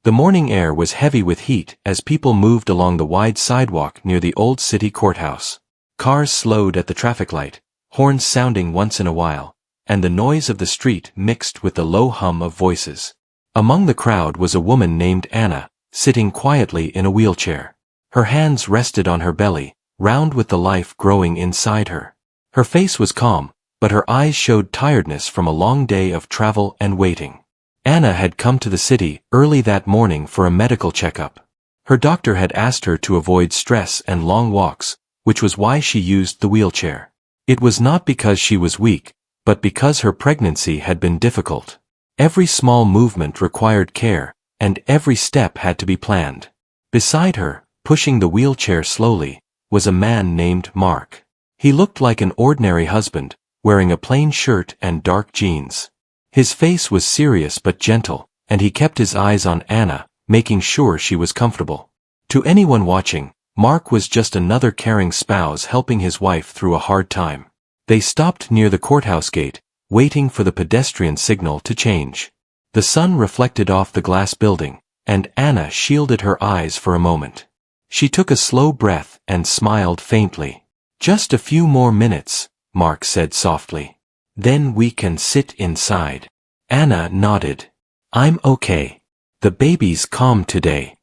The morning air was heavy with heat as people moved along the wide sidewalk near the old city courthouse. Cars slowed at the traffic light, horns sounding once in a while, and the noise of the street mixed with the low hum of voices. Among the crowd was a woman named Anna, sitting quietly in a wheelchair. Her hands rested on her belly, round with the life growing inside her. Her face was calm, but her eyes showed tiredness from a long day of travel and waiting. Anna had come to the city early that morning for a medical checkup. Her doctor had asked her to avoid stress and long walks, which was why she used the wheelchair. It was not because she was weak, but because her pregnancy had been difficult. Every small movement required care, and every step had to be planned. Beside her, pushing the wheelchair slowly, was a man named Mark. He looked like an ordinary husband, wearing a plain shirt and dark jeans. His face was serious but gentle, and he kept his eyes on Anna, making sure she was comfortable. To anyone watching, Mark was just another caring spouse helping his wife through a hard time. They stopped near the courthouse gate, waiting for the pedestrian signal to change. The sun reflected off the glass building, and Anna shielded her eyes for a moment. She took a slow breath and smiled faintly. "Just a few more minutes," Mark said softly. "Then we can sit inside." Anna nodded. "I'm okay. The baby's calm today."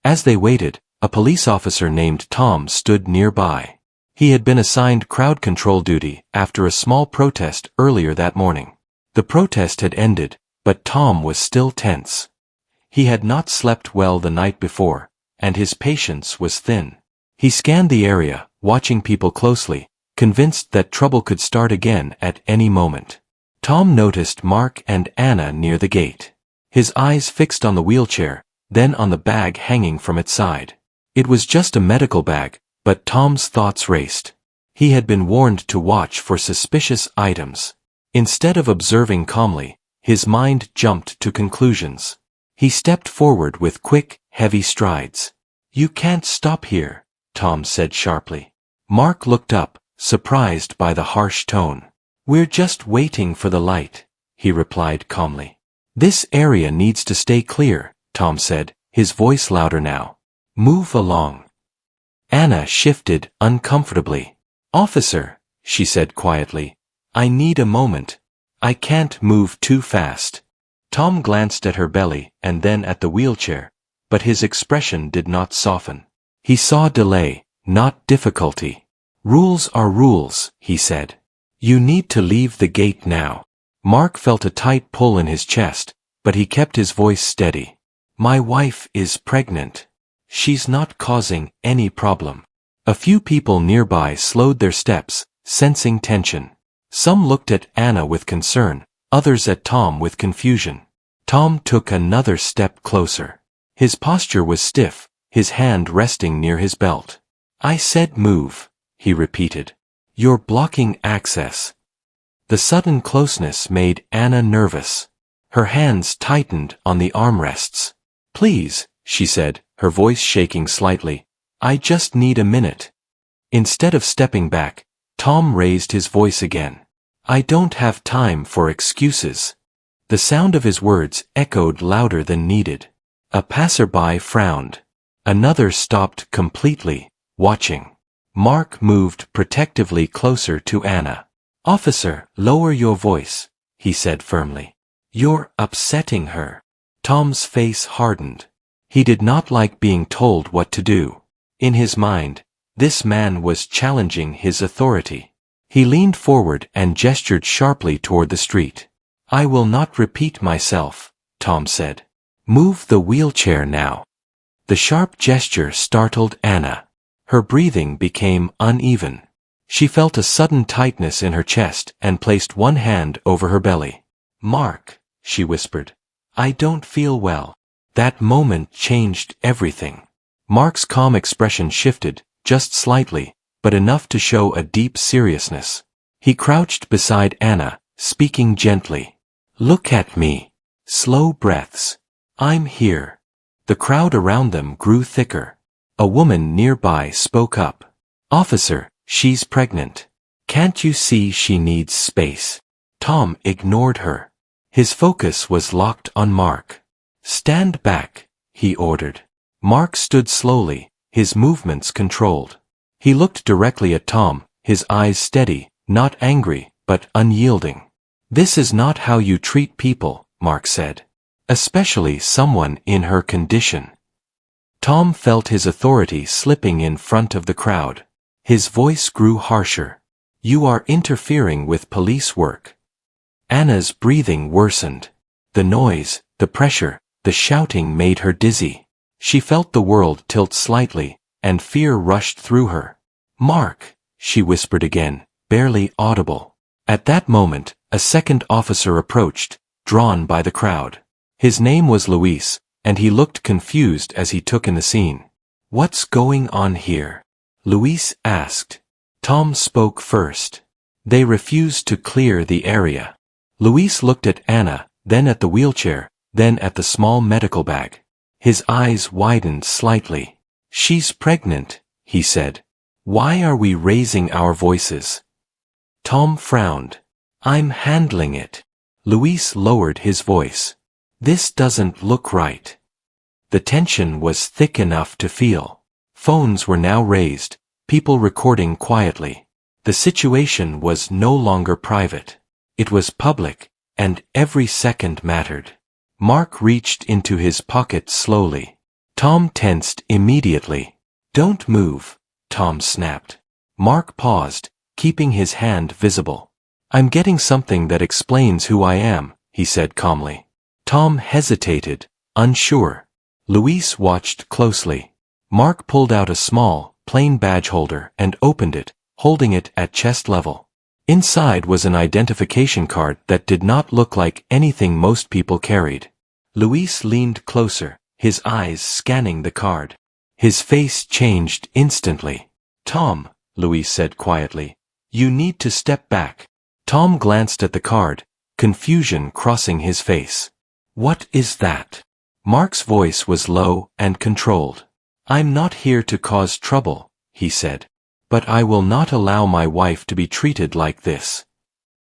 As they waited, a police officer named Tom stood nearby. He had been assigned crowd control duty after a small protest earlier that morning. The protest had ended, but Tom was still tense. He had not slept well the night before, and his patience was thin. He scanned the area, watching people closely, convinced that trouble could start again at any moment. Tom noticed Mark and Anna near the gate. His eyes fixed on the wheelchair, then on the bag hanging from its side. It was just a medical bag, but Tom's thoughts raced. He had been warned to watch for suspicious items. Instead of observing calmly, his mind jumped to conclusions. He stepped forward with quick, heavy strides. "You can't stop here," Tom said sharply. Mark looked up, surprised by the harsh tone. "We're just waiting for the light," he replied calmly. "This area needs to stay clear," Tom said, his voice louder now. "Move along." Anna shifted uncomfortably. "Officer," she said quietly, "I need a moment. I can't move too fast." Tom glanced at her belly and then at the wheelchair, but his expression did not soften. He saw delay, not difficulty. "Rules are rules," he said. "You need to leave the gate now." Mark felt a tight pull in his chest, but he kept his voice steady. "My wife is pregnant. She's not causing any problem." A few people nearby slowed their steps, sensing tension. Some looked at Anna with concern, others at Tom with confusion. Tom took another step closer. His posture was stiff, his hand resting near his belt. "I said move," he repeated. "You're blocking access." The sudden closeness made Anna nervous. Her hands tightened on the armrests. "Please," she said, her voice shaking slightly, "I just need a minute." Instead of stepping back, Tom raised his voice again. "I don't have time for excuses." The sound of his words echoed louder than needed. A passerby frowned. Another stopped completely, watching. Mark moved protectively closer to Anna. "Officer, lower your voice," he said firmly. "You're upsetting her." Tom's face hardened. He did not like being told what to do. In his mind, this man was challenging his authority. He leaned forward and gestured sharply toward the street. "I will not repeat myself," Tom said. "Move the wheelchair now." The sharp gesture startled Anna. Her breathing became uneven. She felt a sudden tightness in her chest and placed one hand over her belly. "Mark," she whispered, "I don't feel well." That moment changed everything. Mark's calm expression shifted, just slightly, but enough to show a deep seriousness. He crouched beside Anna, speaking gently. "Look at me. Slow breaths. I'm here." The crowd around them grew thicker. A woman nearby spoke up. "Officer, she's pregnant. Can't you see she needs space?" Tom ignored her. His focus was locked on Mark. "Stand back," he ordered. Mark stood slowly, his movements controlled. He looked directly at Tom, his eyes steady, not angry, but unyielding. "This is not how you treat people," Mark said. "Especially someone in her condition." Tom felt his authority slipping in front of the crowd. His voice grew harsher. "You are interfering with police work." Anna's breathing worsened. The noise, the pressure, the shouting made her dizzy. She felt the world tilt slightly, and fear rushed through her. "Mark," she whispered again, barely audible. At that moment, a second officer approached, drawn by the crowd. His name was Luis, and he looked confused as he took in the scene. "What's going on here?" Luis asked. Tom spoke first. "They refused to clear the area." Luis looked at Anna, then at the wheelchair, then at the small medical bag. His eyes widened slightly. "She's pregnant," he said. "Why are we raising our voices?" Tom frowned. "I'm handling it." Luis lowered his voice. "This doesn't look right." The tension was thick enough to feel. Phones were now raised, people recording quietly. The situation was no longer private. It was public, and every second mattered. Mark reached into his pocket slowly. Tom tensed immediately. "Don't move," Tom snapped. Mark paused, keeping his hand visible. "I'm getting something that explains who I am," he said calmly. Tom hesitated, unsure. Luis watched closely. Mark pulled out a small, plain badge holder and opened it, holding it at chest level. Inside was an identification card that did not look like anything most people carried. Luis leaned closer, his eyes scanning the card. His face changed instantly. "Tom," Luis said quietly, "you need to step back." Tom glanced at the card, confusion crossing his face. "What is that?" Mark's voice was low and controlled. "I'm not here to cause trouble," he said. "But I will not allow my wife to be treated like this."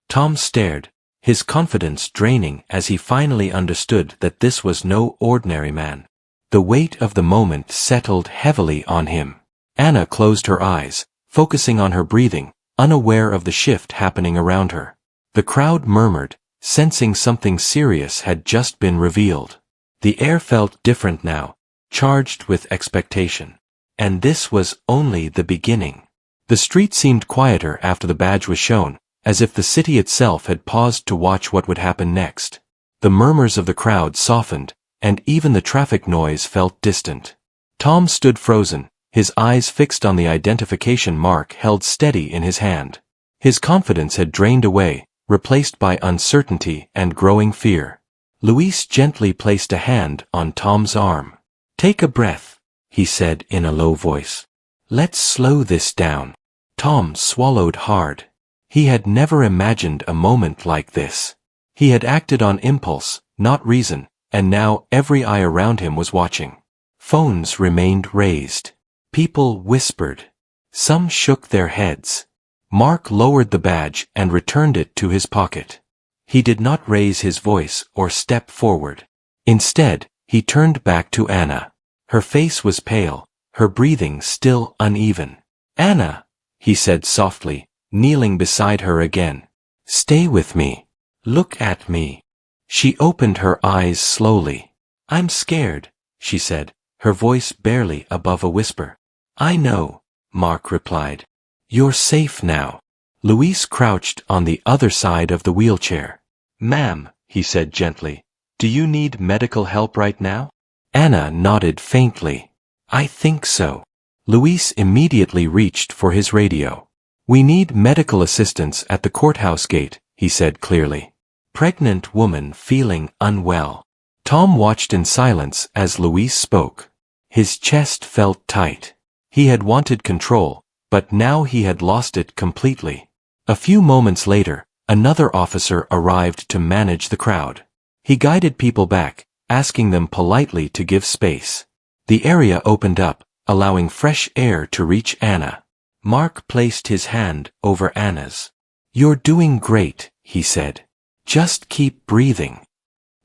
Tom stared, his confidence draining as he finally understood that this was no ordinary man. The weight of the moment settled heavily on him. Anna closed her eyes, focusing on her breathing, unaware of the shift happening around her. The crowd murmured, sensing something serious had just been revealed. The air felt different now, charged with expectation. And this was only the beginning. The street seemed quieter after the badge was shown, as if the city itself had paused to watch what would happen next. The murmurs of the crowd softened, and even the traffic noise felt distant. Tom stood frozen, his eyes fixed on the identification mark held steady in his hand. His confidence had drained away, replaced by uncertainty and growing fear. Luis gently placed a hand on Tom's arm. "Take a breath," he said in a low voice. "Let's slow this down." Tom swallowed hard. He had never imagined a moment like this. He had acted on impulse, not reason, and now every eye around him was watching. Phones remained raised. People whispered. Some shook their heads. Mark lowered the badge and returned it to his pocket. He did not raise his voice or step forward. Instead, he turned back to Anna. Her face was pale, her breathing still uneven. "Anna," he said softly, kneeling beside her again. "Stay with me. Look at me." She opened her eyes slowly. "I'm scared," she said, her voice barely above a whisper. "I know," Mark replied. "You're safe now." Luis crouched on the other side of the wheelchair. "Ma'am," he said gently, "do you need medical help right now?" Anna nodded faintly. "I think so." Luis immediately reached for his radio. "We need medical assistance at the courthouse gate," he said clearly. "Pregnant woman feeling unwell." Tom watched in silence as Luis spoke. His chest felt tight. He had wanted control, but now he had lost it completely. A few moments later, another officer arrived to manage the crowd. He guided people back, asking them politely to give space. The area opened up, allowing fresh air to reach Anna. Mark placed his hand over Anna's. "You're doing great," he said. "Just keep breathing."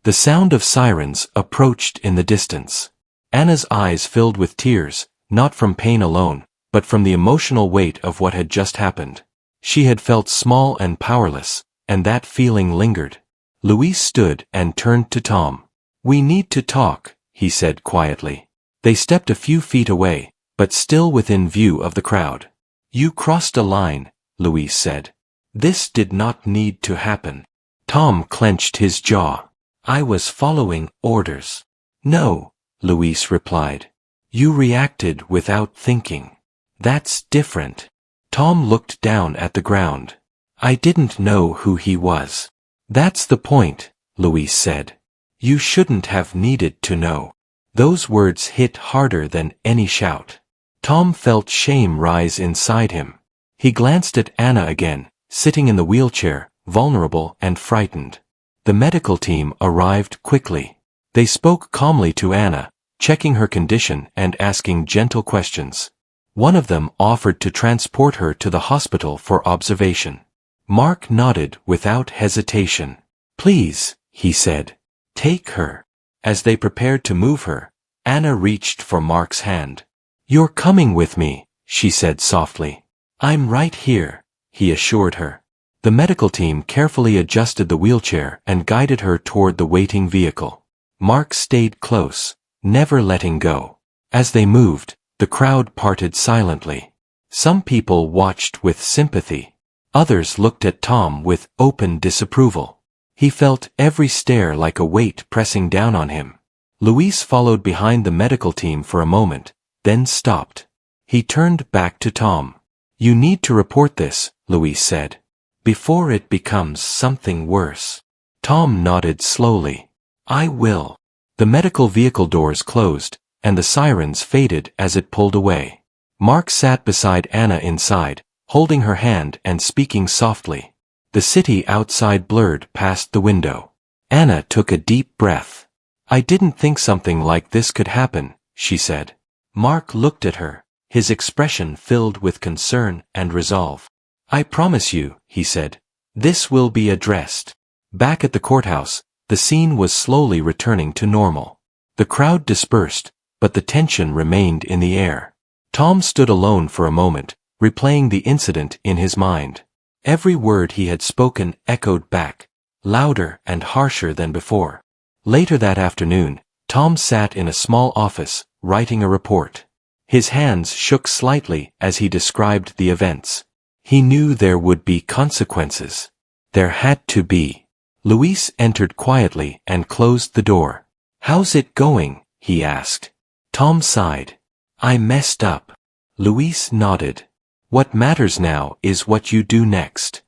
The sound of sirens approached in the distance. Anna's eyes filled with tears, not from pain alone, but from the emotional weight of what had just happened. She had felt small and powerless, and that feeling lingered. Luis stood and turned to Tom. "We need to talk," he said quietly. They stepped a few feet away, but still within view of the crowd. "You crossed a line," Luis said. "This did not need to happen." Tom clenched his jaw. "I was following orders." "No," Luis replied. "You reacted without thinking. That's different." Tom looked down at the ground. "I didn't know who he was." "That's the point," Luis said. "You shouldn't have needed to know." Those words hit harder than any shout. Tom felt shame rise inside him. He glanced at Anna again, sitting in the wheelchair, vulnerable and frightened. The medical team arrived quickly. They spoke calmly to Anna, checking her condition and asking gentle questions. One of them offered to transport her to the hospital for observation. Mark nodded without hesitation. "Please," he said. "Take her." As they prepared to move her, Anna reached for Mark's hand. "You're coming with me," she said softly. "I'm right here," he assured her. The medical team carefully adjusted the wheelchair and guided her toward the waiting vehicle. Mark stayed close, never letting go. As they moved, the crowd parted silently. Some people watched with sympathy. Others looked at Tom with open disapproval. He felt every stare like a weight pressing down on him. Luis followed behind the medical team for a moment, then stopped. He turned back to Tom. "You need to report this," Luis said, "before it becomes something worse." Tom nodded slowly. "I will." The medical vehicle doors closed, and the sirens faded as it pulled away. Mark sat beside Anna inside, holding her hand and speaking softly. The city outside blurred past the window. Anna took a deep breath. "I didn't think something like this could happen," she said. Mark looked at her, his expression filled with concern and resolve. "I promise you," he said, "this will be addressed." Back at the courthouse, the scene was slowly returning to normal. The crowd dispersed, but the tension remained in the air. Tom stood alone for a moment, replaying the incident in his mind. Every word he had spoken echoed back, louder and harsher than before. Later that afternoon, Tom sat in a small office, writing a report. His hands shook slightly as he described the events. He knew there would be consequences. There had to be. Luis entered quietly and closed the door. "How's it going?" he asked. Tom sighed. "I messed up." Luis nodded. "What matters now is what you do next."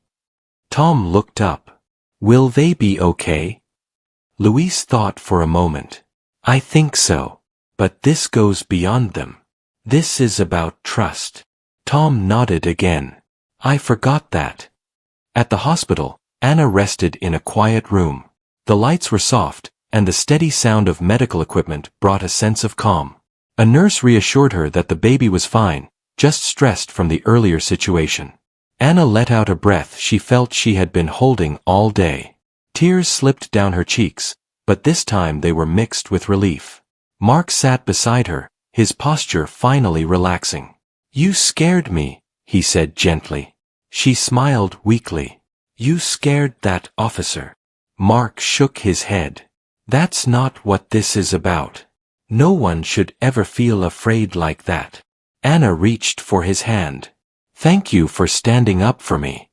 Tom looked up. "Will they be okay?" Luis thought for a moment. "I think so. But this goes beyond them. This is about trust." Tom nodded again. "I forgot that." At the hospital, Anna rested in a quiet room. The lights were soft, and the steady sound of medical equipment brought a sense of calm. A nurse reassured her that the baby was fine, just stressed from the earlier situation. Anna let out a breath she felt she had been holding all day. Tears slipped down her cheeks, but this time they were mixed with relief. Mark sat beside her, his posture finally relaxing. "You scared me," he said gently. She smiled weakly. "You scared that officer." Mark shook his head. "That's not what this is about. No one should ever feel afraid like that." Anna reached for his hand. "Thank you for standing up for me."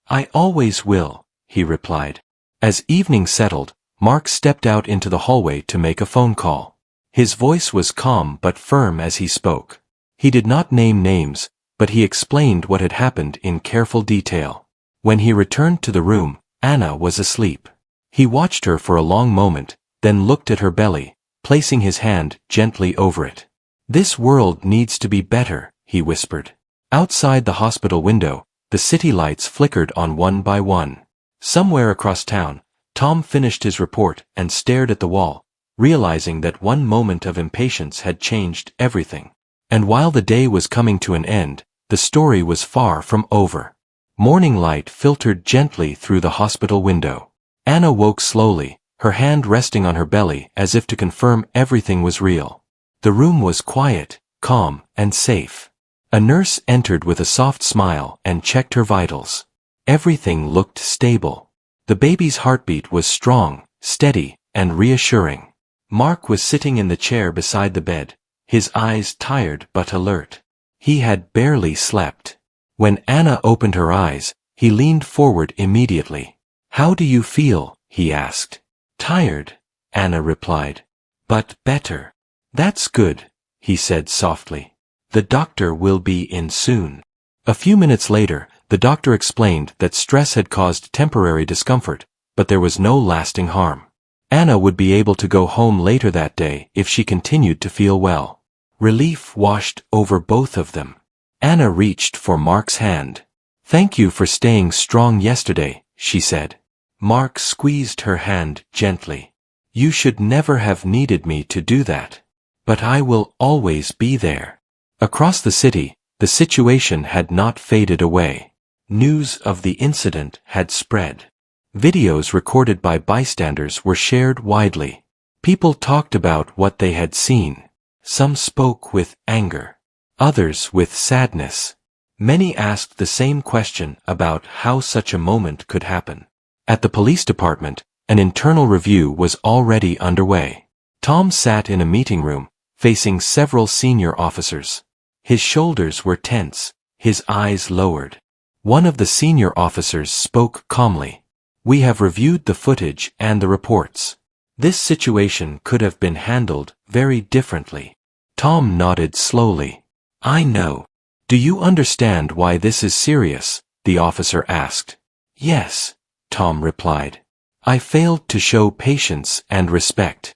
"I always will," he replied. As evening settled, Mark stepped out into the hallway to make a phone call. His voice was calm but firm as he spoke. He did not name names, but he explained what had happened in careful detail. When he returned to the room, Anna was asleep. He watched her for a long moment, then looked at her belly, placing his hand gently over it. "This world needs to be better," he whispered. Outside the hospital window, the city lights flickered on one by one. Somewhere across town, Tom finished his report and stared at the wall, realizing that one moment of impatience had changed everything. And while the day was coming to an end, the story was far from over. Morning light filtered gently through the hospital window. Anna woke slowly, her hand resting on her belly as if to confirm everything was real. The room was quiet, calm, and safe. A nurse entered with a soft smile and checked her vitals. Everything looked stable. The baby's heartbeat was strong, steady, and reassuring. Mark was sitting in the chair beside the bed, his eyes tired but alert. He had barely slept. When Anna opened her eyes, he leaned forward immediately. "How do you feel?" he asked. "Tired," Anna replied. "But better." "That's good," he said softly. "The doctor will be in soon." A few minutes later, the doctor explained that stress had caused temporary discomfort, but there was no lasting harm. Anna would be able to go home later that day if she continued to feel well. Relief washed over both of them. Anna reached for Mark's hand. "Thank you for staying strong yesterday," she said. Mark squeezed her hand gently. "You should never have needed me to do that. But I will always be there." Across the city, the situation had not faded away. News of the incident had spread. Videos recorded by bystanders were shared widely. People talked about what they had seen. Some spoke with anger. Others with sadness. Many asked the same question about how such a moment could happen. At the police department, an internal review was already underway. Tom sat in a meeting room, facing several senior officers. His shoulders were tense, his eyes lowered. One of the senior officers spoke calmly. "We have reviewed the footage and the reports. This situation could have been handled very differently." Tom nodded slowly. "I know. Do you understand why this is serious?" the officer asked. "Yes," Tom replied. "I failed to show patience and respect."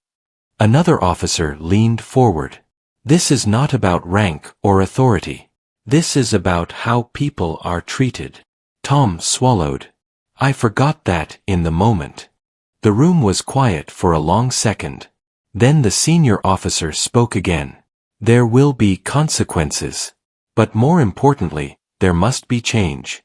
Another officer leaned forward. "This is not about rank or authority. This is about how people are treated." Tom swallowed. "I forgot that in the moment." The room was quiet for a long second. Then the senior officer spoke again. "There will be consequences. But more importantly, there must be change."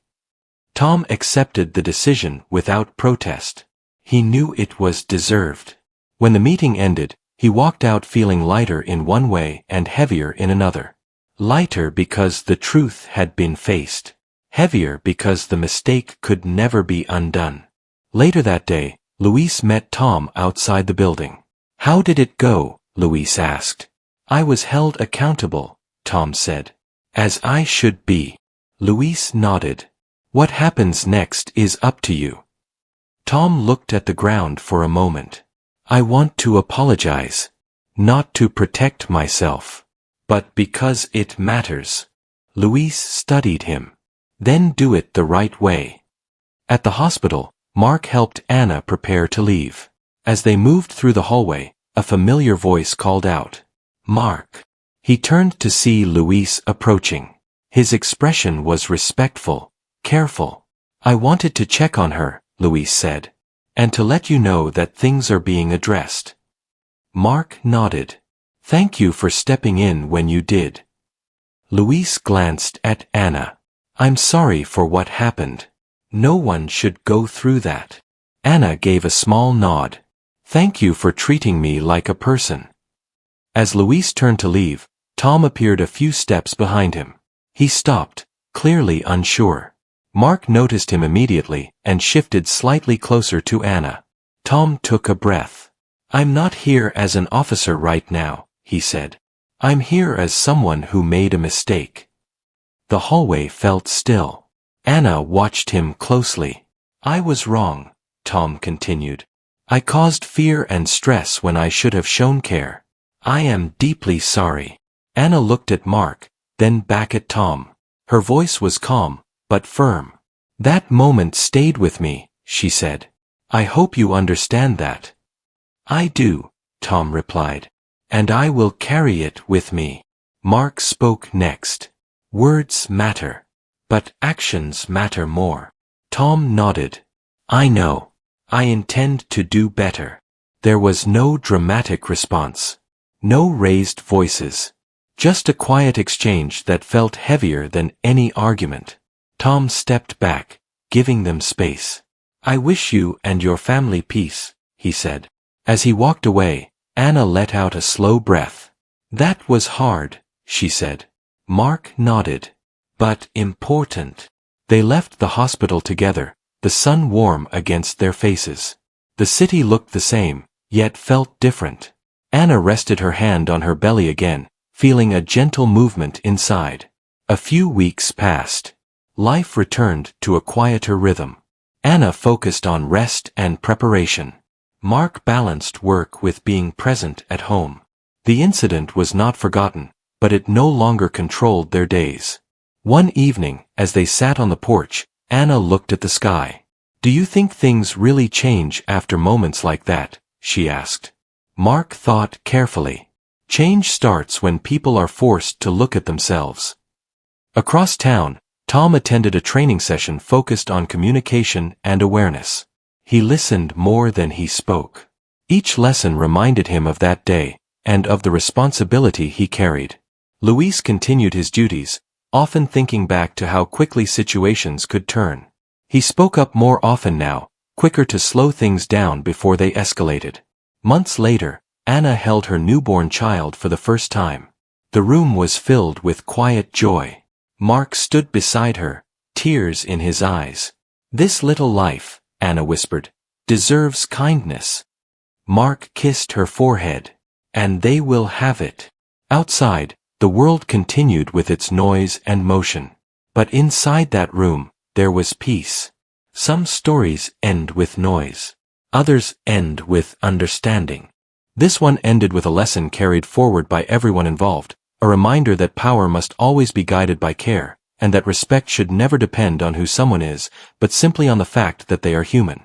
Tom accepted the decision without protest. He knew it was deserved. When the meeting ended, he walked out feeling lighter in one way and heavier in another. Lighter because the truth had been faced. Heavier because the mistake could never be undone. Later that day, Luis met Tom outside the building. "How did it go?" Luis asked. "I was held accountable," Tom said. "As I should be." Luis nodded. "What happens next is up to you." Tom looked at the ground for a moment. "I want to apologize. Not to protect myself. But because it matters." Luis studied him. "Then do it the right way." At the hospital, Mark helped Anna prepare to leave. As they moved through the hallway, a familiar voice called out, "Mark." He turned to see Luis approaching. His expression was respectful, careful. "I wanted to check on her," Luis said. "And to let you know that things are being addressed." Mark nodded. "Thank you for stepping in when you did." Luis glanced at Anna. "I'm sorry for what happened. No one should go through that." Anna gave a small nod. "Thank you for treating me like a person." As Luis turned to leave, Tom appeared a few steps behind him. He stopped, clearly unsure. Mark noticed him immediately and shifted slightly closer to Anna. Tom took a breath. "I'm not here as an officer right now," he said. "I'm here as someone who made a mistake." The hallway felt still. Anna watched him closely. "I was wrong," Tom continued. "I caused fear and stress when I should have shown care. I am deeply sorry." Anna looked at Mark, then back at Tom. Her voice was calm, but firm. "That moment stayed with me," she said. "I hope you understand that." "I do," Tom replied. "And I will carry it with me." Mark spoke next. "Words matter. But actions matter more." Tom nodded. "I know. I intend to do better." There was no dramatic response. No raised voices. Just a quiet exchange that felt heavier than any argument. Tom stepped back, giving them space. "I wish you and your family peace," he he said. As he walked away, Anna let out a slow breath. That was hard, she said. Mark nodded. But important. They left the hospital together, the sun warm against their faces. The city looked the same, yet felt different. Anna rested her hand on her belly again, feeling a gentle movement inside. A few weeks passed. Life returned to a quieter rhythm. Anna focused on rest and preparation. Mark balanced work with being present at home. The incident was not forgotten, but it no longer controlled their days. One evening, as they sat on the porch, Anna looked at the sky. Do you think things really change after moments like that? She asked. Mark thought carefully. Change starts when people are forced to look at themselves. Across town, Tom attended a training session focused on communication and awareness. He listened more than he spoke. Each lesson reminded him of that day, and of the responsibility he carried. Luis continued his duties, often thinking back to how quickly situations could turn. He spoke up more often now, quicker to slow things down before they escalated. Months later, Anna held her newborn child for the first time. The room was filled with quiet joy. Mark stood beside her, tears in his eyes. This little life, Anna whispered, deserves kindness. Mark kissed her forehead. And they will have it. Outside, the world continued with its noise and motion. But inside that room, there was peace. Some stories end with noise. Others end with understanding. This one ended with a lesson carried forward by everyone involved, a reminder that power must always be guided by care, and that respect should never depend on who someone is, but simply on the fact that they are human.